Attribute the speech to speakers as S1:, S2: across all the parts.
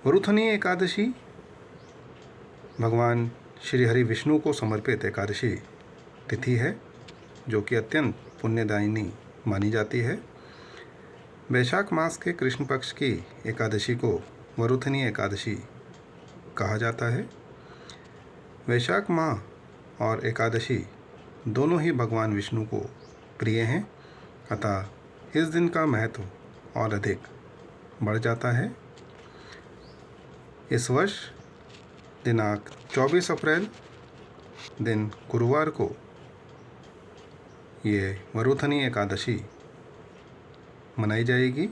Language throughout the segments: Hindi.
S1: वरुथनी एकादशी भगवान श्री हरि विष्णु को समर्पित एकादशी तिथि है, जो कि अत्यंत पुण्यदायिनी मानी जाती है। वैशाख मास के कृष्ण पक्ष की एकादशी को वरुथनी एकादशी कहा जाता है। वैशाख माह और एकादशी दोनों ही भगवान विष्णु को प्रिय हैं, अतः इस दिन का महत्व और अधिक बढ़ जाता है। इस वर्ष दिनांक 24 अप्रैल दिन गुरुवार को ये वरुथनी एकादशी मनाई जाएगी।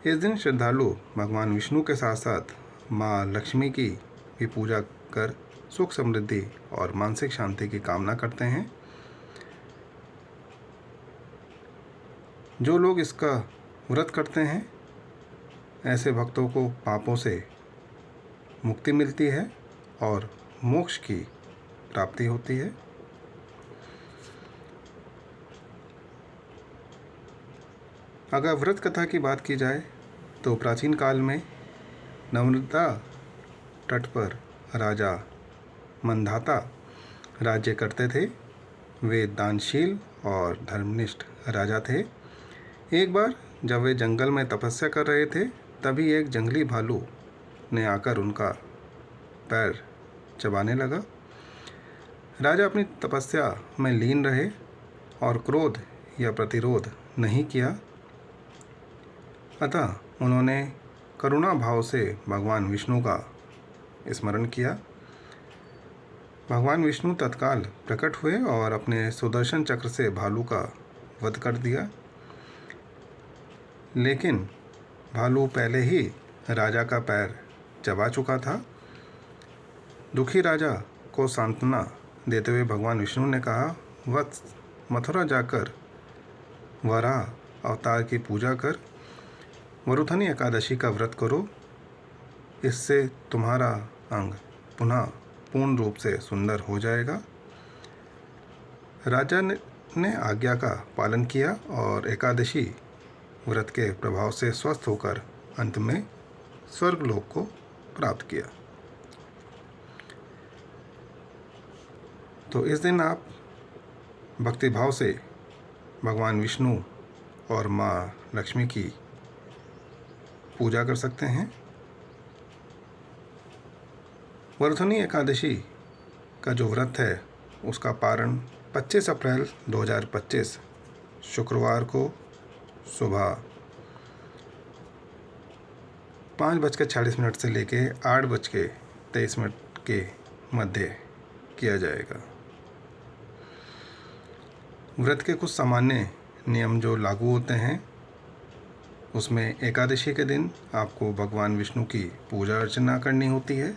S1: इस दिन श्रद्धालु भगवान विष्णु के साथ साथ माँ लक्ष्मी की भी पूजा कर सुख समृद्धि और मानसिक शांति की कामना करते हैं। जो लोग इसका व्रत करते हैं, ऐसे भक्तों को पापों से मुक्ति मिलती है और मोक्ष की प्राप्ति होती है। अगर व्रत कथा की बात की जाए तो प्राचीन काल में नर्मदा तट पर राजा मंधाता राज्य करते थे। वे दानशील और धर्मनिष्ठ राजा थे। एक बार जब वे जंगल में तपस्या कर रहे थे, तभी एक जंगली भालू ने आकर उनका पैर चबाने लगा। राजा अपनी तपस्या में लीन रहे और क्रोध या प्रतिरोध नहीं किया, अतः उन्होंने करुणा भाव से भगवान विष्णु का स्मरण किया। भगवान विष्णु तत्काल प्रकट हुए और अपने सुदर्शन चक्र से भालू का वध कर दिया। लेकिन भालू पहले ही राजा का पैर चबा चुका था। दुखी राजा को सांत्वना देते हुए भगवान विष्णु ने कहा, वत्स, मथुरा जाकर वराह अवतार की पूजा कर वरुथनी एकादशी का व्रत करो। इससे तुम्हारा अंग पुनः पूर्ण रूप से सुंदर हो जाएगा। राजा ने आज्ञा का पालन किया और एकादशी व्रत के प्रभाव से स्वस्थ होकर अंत में स्वर्गलोक को प्राप्त किया। तो इस दिन आप भक्तिभाव से भगवान विष्णु और माँ लक्ष्मी की पूजा कर सकते हैं। वरुथनी एकादशी का जो व्रत है, उसका पारण 25 अप्रैल 2025 शुक्रवार को सुबह 5:40 से लेके 8:23 के मध्य किया जाएगा। व्रत के कुछ सामान्य नियम जो लागू होते हैं, उसमें एकादशी के दिन आपको भगवान विष्णु की पूजा अर्चना करनी होती है।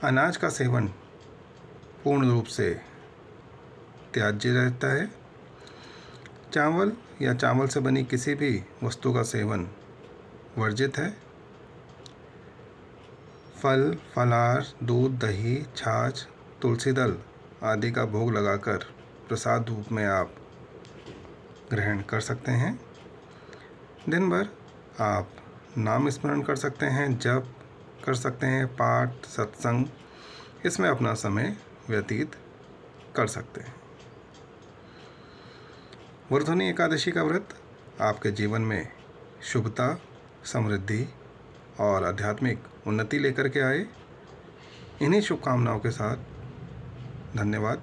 S1: अनाज का सेवन पूर्ण रूप से त्याज्य रहता है। चावल या चावल से बनी किसी भी वस्तु का सेवन वर्जित है। फल, फलाहार, दूध, दही, छाछ, तुलसी दल आदि का भोग लगाकर प्रसाद रूप में आप ग्रहण कर सकते हैं। दिन भर आप नाम स्मरण कर सकते हैं, जप कर सकते हैं, पाठ, सत्संग, इसमें अपना समय व्यतीत कर सकते हैं। वरुथनी एकादशी का व्रत आपके जीवन में शुभता, समृद्धि और आध्यात्मिक उन्नति लेकर के आए। इन्हीं शुभकामनाओं के साथ धन्यवाद।